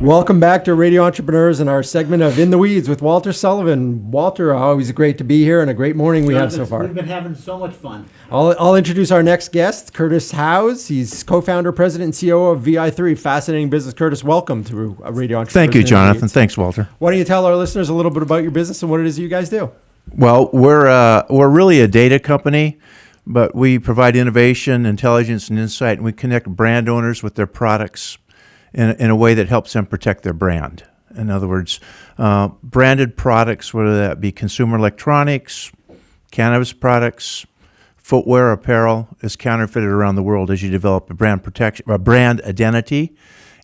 Welcome back to Radio Entrepreneurs and our segment of In the Weeds with Walter Sullivan. Walter, always great to be here and a great morning we have so far. We've been having so much fun. I'll introduce our next guest, Curtis Howes. He's co-founder, president, and COO of Vi3. Fascinating business. Curtis, welcome to Radio Entrepreneurs. Thank you, Jonathan. Thanks, Walter. Why don't you tell our listeners a little bit about your business and what it is you guys do? Well, we're really a data company, but we provide innovation, intelligence, and insight, and we connect brand owners with their products in a way that helps them protect their brand. In other words, branded products, whether that be consumer electronics, cannabis products, footwear, apparel, is counterfeited around the world as you develop a brand identity.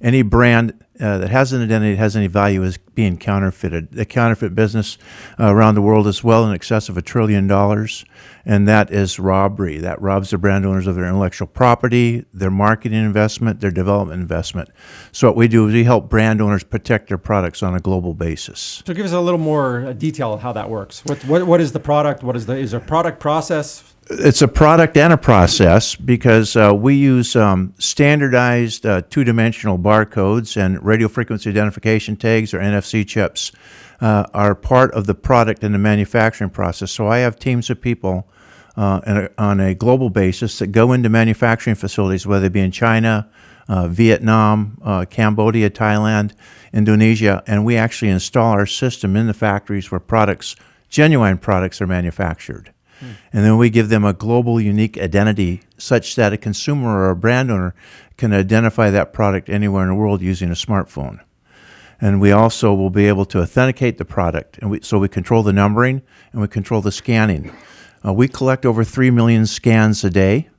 Any brand that has an identity, that has any value, is being counterfeited. The counterfeit business around the world is well in excess of $1 trillion, and that is robbery. That robs the brand owners of their intellectual property, their marketing investment, their development investment. So what we do is we help brand owners protect their products on a global basis. So give us a little more detail of how that works. What is the product? Is there a product process? It's a product and a process because we use standardized two-dimensional barcodes, and radio frequency identification tags, or NFC chips, are part of the product and the manufacturing process. So I have teams of people on a global basis that go into manufacturing facilities, whether it be in China, Vietnam, Cambodia, Thailand, Indonesia, and we actually install our system in the factories where genuine products are manufactured. And then we give them a global unique identity such that a consumer or a brand owner can identify that product anywhere in the world using a smartphone. And we also will be able to authenticate the product. And so we control the numbering and we control the scanning. We collect over 3 million scans a day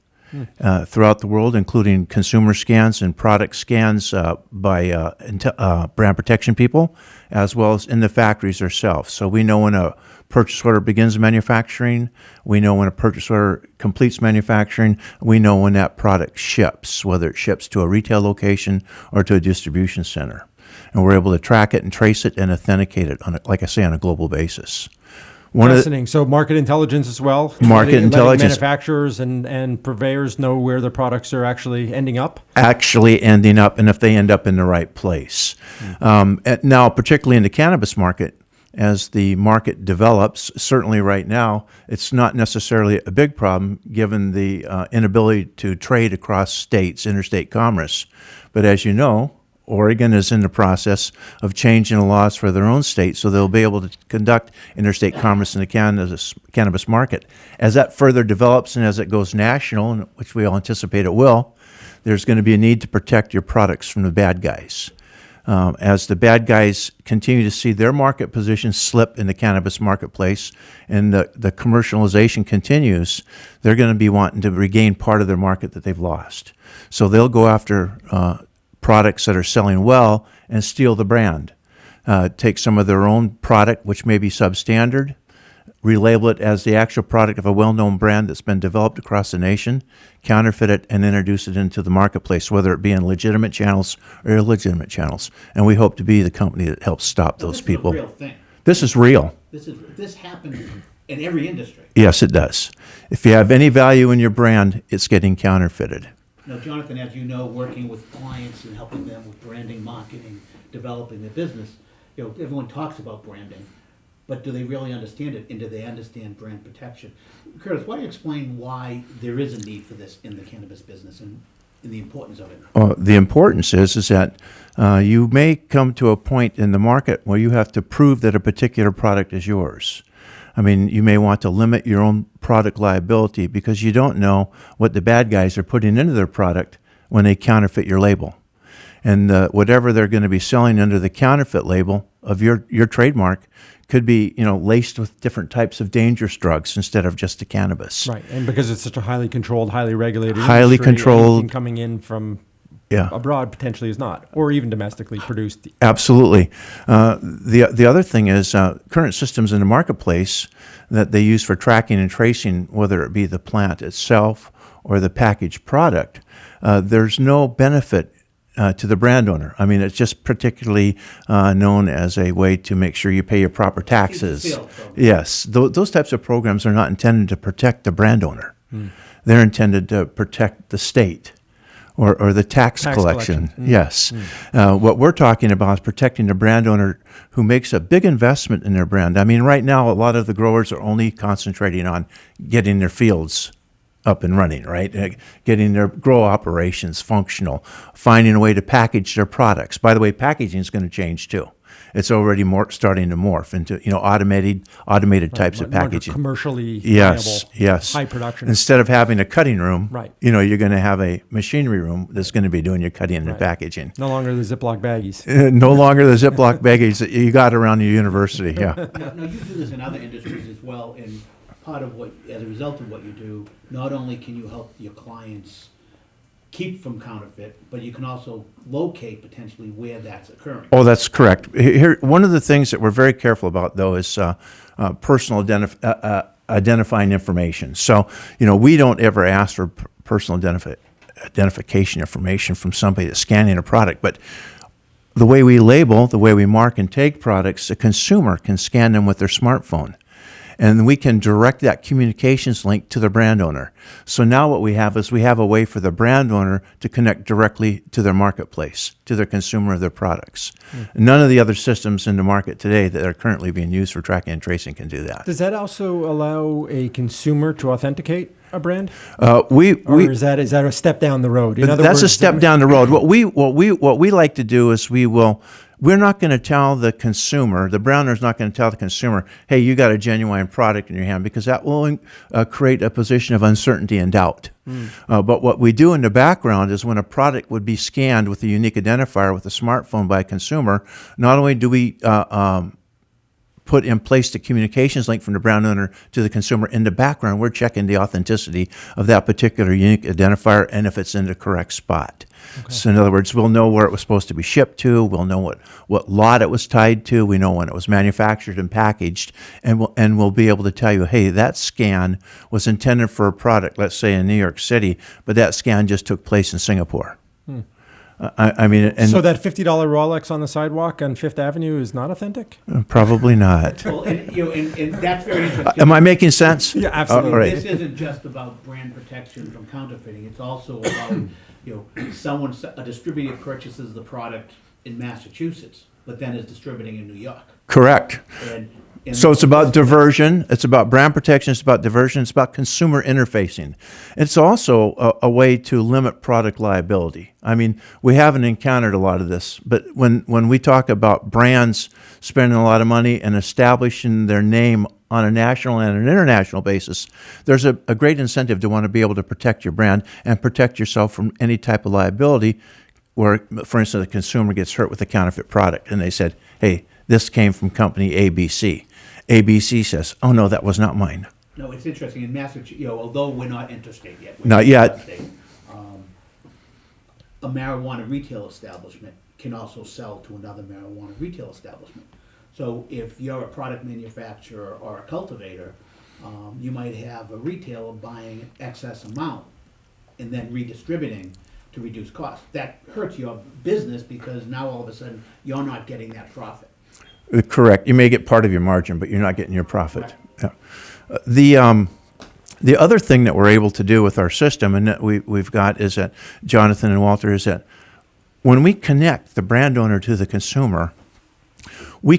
throughout the world, including consumer scans and product scans by brand protection people, as well as in the factories ourselves. So we know when a purchase order begins manufacturing, we know when a purchase order completes manufacturing, we know when that product ships, whether it ships to a retail location or to a distribution center. And we're able to track it and trace it and authenticate it, on a global basis. Fascinating. So market intelligence as well? Market intelligence. Letting manufacturers and purveyors know where their products are actually ending up? Actually ending up, and if they end up in the right place. Now, particularly in the cannabis market, as the market develops, certainly right now, it's not necessarily a big problem given the inability to trade across states, interstate commerce. But as you know, Oregon is in the process of changing the laws for their own state, so they'll be able to conduct interstate commerce in the cannabis market. As that further develops and as it goes national, which we all anticipate it will, there's going to be a need to protect your products from the bad guys. As the bad guys continue to see their market position slip in the cannabis marketplace and the commercialization continues, they're going to be wanting to regain part of their market that they've lost. So they'll go after products that are selling well and steal the brand. Take some of their own product, which may be substandard, relabel it as the actual product of a well-known brand that's been developed across the nation, counterfeit it, and introduce it into the marketplace, whether it be in legitimate channels or illegitimate channels. And we hope to be the company that helps stop those people. This is a real thing. This is real. This happens in every industry. Yes, it does. If you have any value in your brand, it's getting counterfeited. Now, Jonathan, as you know, working with clients and helping them with branding, marketing, developing their business, everyone talks about branding. But do they really understand it, and do they understand brand protection? Curtis, why don't you explain why there is a need for this in the cannabis business and the importance of it? The importance is that you may come to a point in the market where you have to prove that a particular product is yours. I mean, you may want to limit your own product liability because you don't know what the bad guys are putting into their product when they counterfeit your label. And whatever they're going to be selling under the counterfeit label of your trademark could be, laced with different types of dangerous drugs instead of just the cannabis. Right, and because it's such a highly controlled, highly regulated highly industry, controlled, anything coming in from abroad potentially is not, or even domestically produced. Absolutely. The other thing is current systems in the marketplace that they use for tracking and tracing, whether it be the plant itself or the packaged product, there's no benefit to the brand owner. I mean, it's just particularly known as a way to make sure you pay your proper taxes. Yes, those types of programs are not intended to protect the brand owner. They're intended to protect the state or the tax collection. Yes. What we're talking about is protecting the brand owner who makes a big investment in their brand. I mean, right now, a lot of the growers are only concentrating on getting their fields up and running, right? Getting their grow operations functional, finding a way to package their products. By the way, packaging is going to change too. It's already starting to morph into automated types of packaging. Commercially yes, viable, yes. high production. Instead of having a cutting room, Right. You're going to have a machinery room that's going to be doing your cutting and packaging. No longer the Ziploc baggies. No longer the Ziploc baggies that you got around your university. Yeah. No, you do this in other industries as well, and part of what, as a result of what you do, not only can you help your clients keep from counterfeit, but you can also locate potentially where that's occurring. Oh, that's correct. Here, one of the things that we're very careful about, though, is personal identifying information. So, we don't ever ask for personal identification information from somebody that's scanning a product, but the way we label, the way we mark and tag products, the consumer can scan them with their smartphone. And we can direct that communications link to the brand owner. So now what we have is we have a way for the brand owner to connect directly to their marketplace, to their consumer of their products. None of the other systems in the market today that are currently being used for tracking and tracing can do that. Does that also allow a consumer to authenticate a brand? Or is that a step down the road? In other that's a words, step down the road. What we like to do is we're not going to tell the consumer, the brand owner's not going to tell the consumer, hey, you got a genuine product in your hand, because that will create a position of uncertainty and doubt. But what we do in the background is when a product would be scanned with a unique identifier with a smartphone by a consumer, not only do we put in place the communications link from the brand owner to the consumer, in the background, we're checking the authenticity of that particular unique identifier and if it's in the correct spot. Okay. So in other words, we'll know where it was supposed to be shipped to, we'll know what lot it was tied to, we know when it was manufactured and packaged, and we'll be able to tell you, hey, that scan was intended for a product, let's say in New York City, but that scan just took place in Singapore. I mean, and so that $50 Rolex on the sidewalk on Fifth Avenue is not authentic? Probably not. Well, and that's very interesting. Am I making sense? Yeah, absolutely. Right. This isn't just about brand protection from counterfeiting. It's also about, a distributor purchases the product in Massachusetts, but then is distributing in New York. Correct. And So it's about diversion, it's about brand protection, it's about diversion, it's about consumer interfacing. It's also a way to limit product liability. I mean, we haven't encountered a lot of this, but when we talk about brands spending a lot of money and establishing their name on a national and an international basis, there's a great incentive to want to be able to protect your brand and protect yourself from any type of liability where, for instance, a consumer gets hurt with a counterfeit product and they said, hey, this came from company ABC. ABC says, oh no, that was not mine. No, it's interesting. In Massachusetts, although we're not interstate yet. Not yet. Interstate, a marijuana retail establishment can also sell to another marijuana retail establishment. So if you're a product manufacturer or a cultivator, you might have a retailer buying an excess amount and then redistributing to reduce costs. That hurts your business because now all of a sudden you're not getting that profit. Correct. You may get part of your margin, but you're not getting your profit. Yeah. The other thing that we're able to do with our system, and that we've got, is that Jonathan and Walter, is that when we connect the brand owner to the consumer, we'll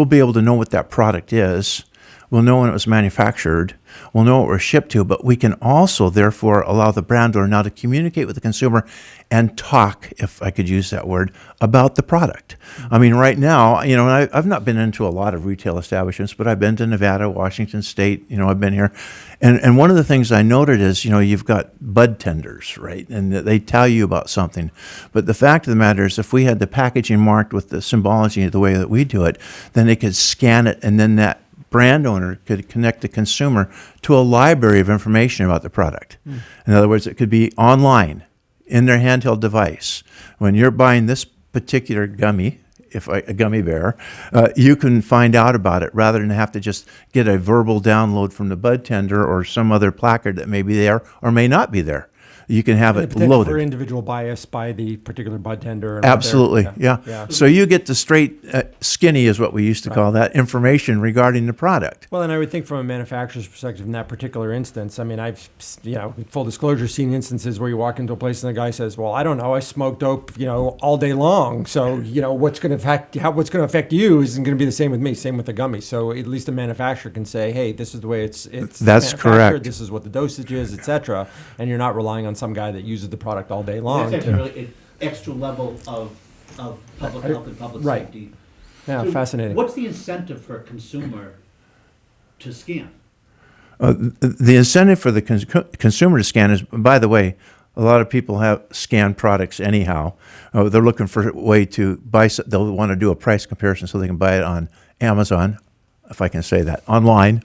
be able to know what that product is. We'll know when it was manufactured. We'll know what we're shipped to, but we can also, therefore, allow the brand owner now to communicate with the consumer and talk, if I could use that word, about the product. I mean, right now, I've not been into a lot of retail establishments, but I've been to Nevada, Washington State, I've been here. And one of the things I noted is, you've got bud tenders, right? And they tell you about something. But the fact of the matter is, if we had the packaging marked with the symbology the way that we do it, then they could scan it, and then that brand owner could connect the consumer to a library of information about the product. In other words, it could be online, in their handheld device. When you're buying this particular gummy, a gummy bear, you can find out about it rather than have to just get a verbal download from the bud tender or some other placard that may be there or may not be there. You can have And it potential loaded. for individual bias by the particular bud tender. And what Absolutely, they're- yeah. So you get the straight, skinny is what we used to call that, information regarding the product. Well, and I would think from a manufacturer's perspective in that particular instance, I mean, I've, full disclosure, seen instances where you walk into a place and the guy says, well, I don't know, I smoke dope, all day long. So, what's going to affect you isn't going to be the same with me, same with the gummy. So at least the manufacturer can say, hey, this is the way it's That's manufactured, correct. this is what the dosage is, et cetera. And you're not relying on some guy that uses the product all day long. That's actually really an extra level of public health and public Right. safety. Yeah, So fascinating. What's the incentive for a consumer to scan? The incentive for the consumer to scan is, by the way, a lot of people have scanned products anyhow. They're looking for a way to buy, they'll want to do a price comparison so they can buy it on Amazon, if I can say that, online,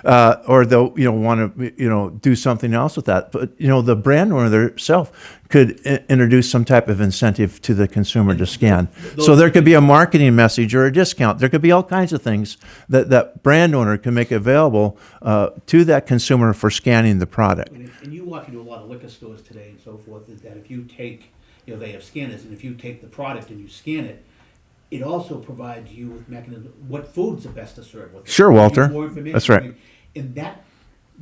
or they'll want to do something else with that. But the brand owner themselves could introduce some type of incentive to the consumer to scan. So there could be a marketing message or a discount. There could be all kinds of things that brand owner can make available to that consumer for scanning the product. And you walk into a lot of liquor stores today and so forth, is that if you take, they have scanners, and if you take the product and you scan it, it also provides you with mechanism, what foods are best to serve with. Sure, Walter. More information. That's right. And that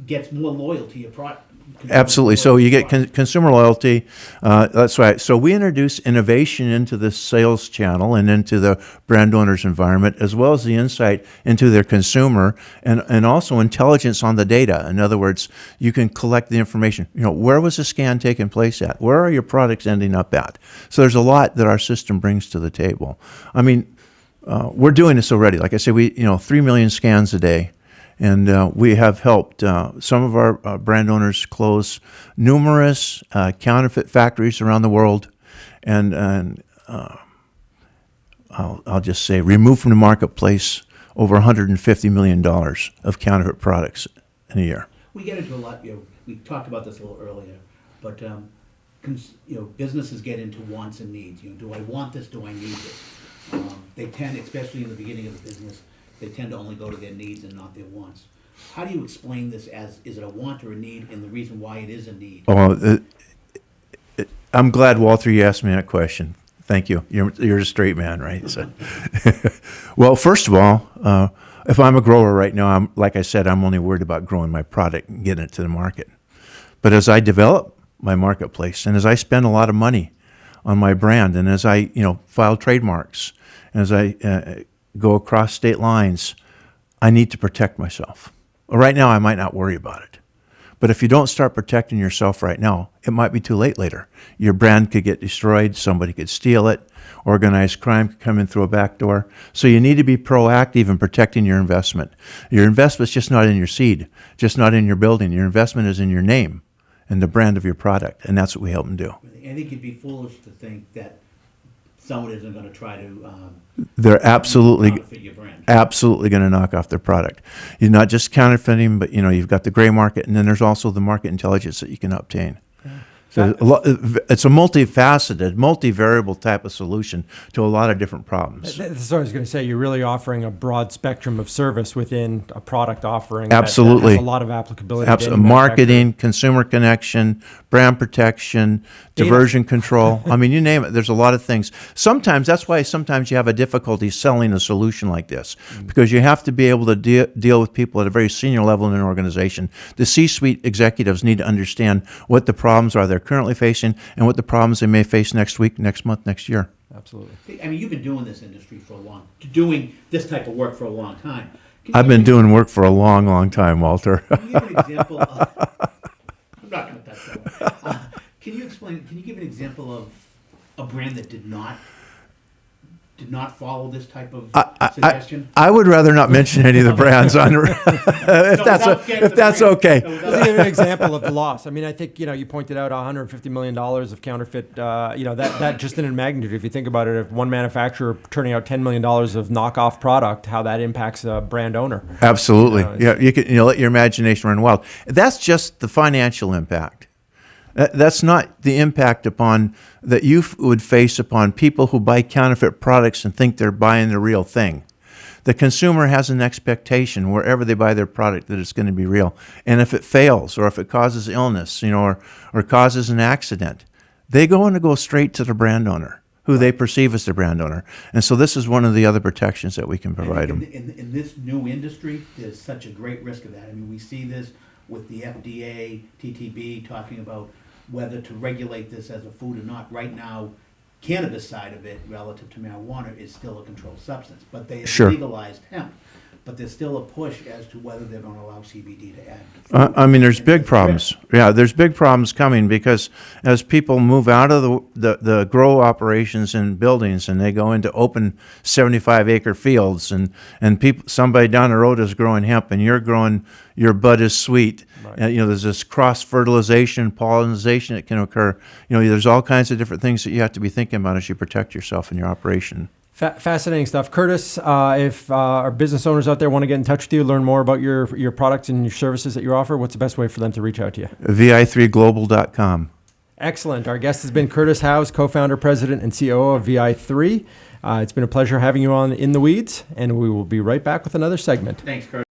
gets more loyal to your product. Absolutely. So you get consumer loyalty. That's right. So we introduce innovation into the sales channel and into the brand owner's environment, as well as the insight into their consumer, and also intelligence on the data. In other words, you can collect the information. Where was the scan taking place at? Where are your products ending up at? So there's a lot that our system brings to the table. I mean, we're doing this already. Like I say, we 3 million scans a day. And we have helped some of our brand owners close numerous counterfeit factories around the world, and I'll just say remove from the marketplace over $150 million of counterfeit products in a year. We get into a lot, we talked about this a little earlier, but businesses get into wants and needs. Do I want this? Do I need this? They tend, especially in the beginning of the business, they tend to only go to their needs and not their wants. How do you explain this as, is it a want or a need, and the reason why it is a need? Oh, I'm glad, Walter, you asked me that question. Thank you. You're a straight man, right? So, well, first of all, if I'm a grower right now, like I said, I'm only worried about growing my product and getting it to the market. But as I develop my marketplace, and as I spend a lot of money on my brand, and as I file trademarks, and as I go across state lines, I need to protect myself. Right now, I might not worry about it. But if you don't start protecting yourself right now, it might be too late later. Your brand could get destroyed, somebody could steal it, organized crime could come in through a back door. So you need to be proactive in protecting your investment. Your investment's just not in your seed, just not in your building. Your investment is in your name and the brand of your product, and that's what we help them do. I think it'd be foolish to think that someone isn't going to try to They're absolutely counterfeit your brand. absolutely going to knock off their product. You're not just counterfeiting, but you've got the gray market, and then there's also the market intelligence that you can obtain. So it's a multifaceted, multivariable type of solution to a lot of different problems. That's what I was going to say. You're really offering a broad spectrum of service within a product offering. Absolutely. That has a lot of applicability. to any Marketing, consumer connection, brand protection, diversion control. I mean, you name it. There's a lot of things. That's why sometimes you have a difficulty selling a solution like this, because you have to be able to deal with people at a very senior level in an organization. The C-suite executives need to understand what the problems are they're currently facing and what the problems they may face next week, next month, next year. Absolutely. I mean, you've been doing this industry doing this type of work for a long time. I've been doing work for a long, long time, Walter. Can you give an example of, I'm not going to touch that one. Can you give an example of a brand that did not follow this type of suggestion? I would rather not mention any of the brands on if that's okay. Let's give an example of the loss. I mean, I think, you pointed out $150 million of counterfeit, that just in a magnitude. If you think about it, if one manufacturer turning out $10 million of knockoff product, how that impacts a brand owner. Absolutely. You can let your imagination run wild. That's just the financial impact. That's not the impact that you would face upon people who buy counterfeit products and think they're buying the real thing. The consumer has an expectation wherever they buy their product that it's going to be real. And if it fails, or if it causes illness, or causes an accident, they go straight to the brand owner, who they perceive as the brand owner. And so this is one of the other protections that we can provide them. In this new industry, there's such a great risk of that. I mean, we see this with the FDA, TTB, talking about whether to regulate this as a food or not. Right now, cannabis side of it relative to marijuana is still a controlled substance, but they have Sure. legalized hemp. But there's still a push as to whether they're going to allow CBD to add. I mean, there's big problems. Yeah, there's big problems coming because as people move out of the grow operations in buildings and they go into open 75-acre fields, and somebody down the road is growing hemp and you're growing your bud is sweet. Right. There's this cross-fertilization, pollination that can occur. There's all kinds of different things that you have to be thinking about as you protect yourself in your operation. Fascinating stuff. Curtis, if our business owners out there want to get in touch with you, learn more about your products and your services that you offer, what's the best way for them to reach out to you? Vi3global.com. Excellent. Our guest has been Curtis Howes, co-founder, president, and COO of Vi3. It's been a pleasure having you on In the Weeds, and we will be right back with another segment. Thanks, Kurt.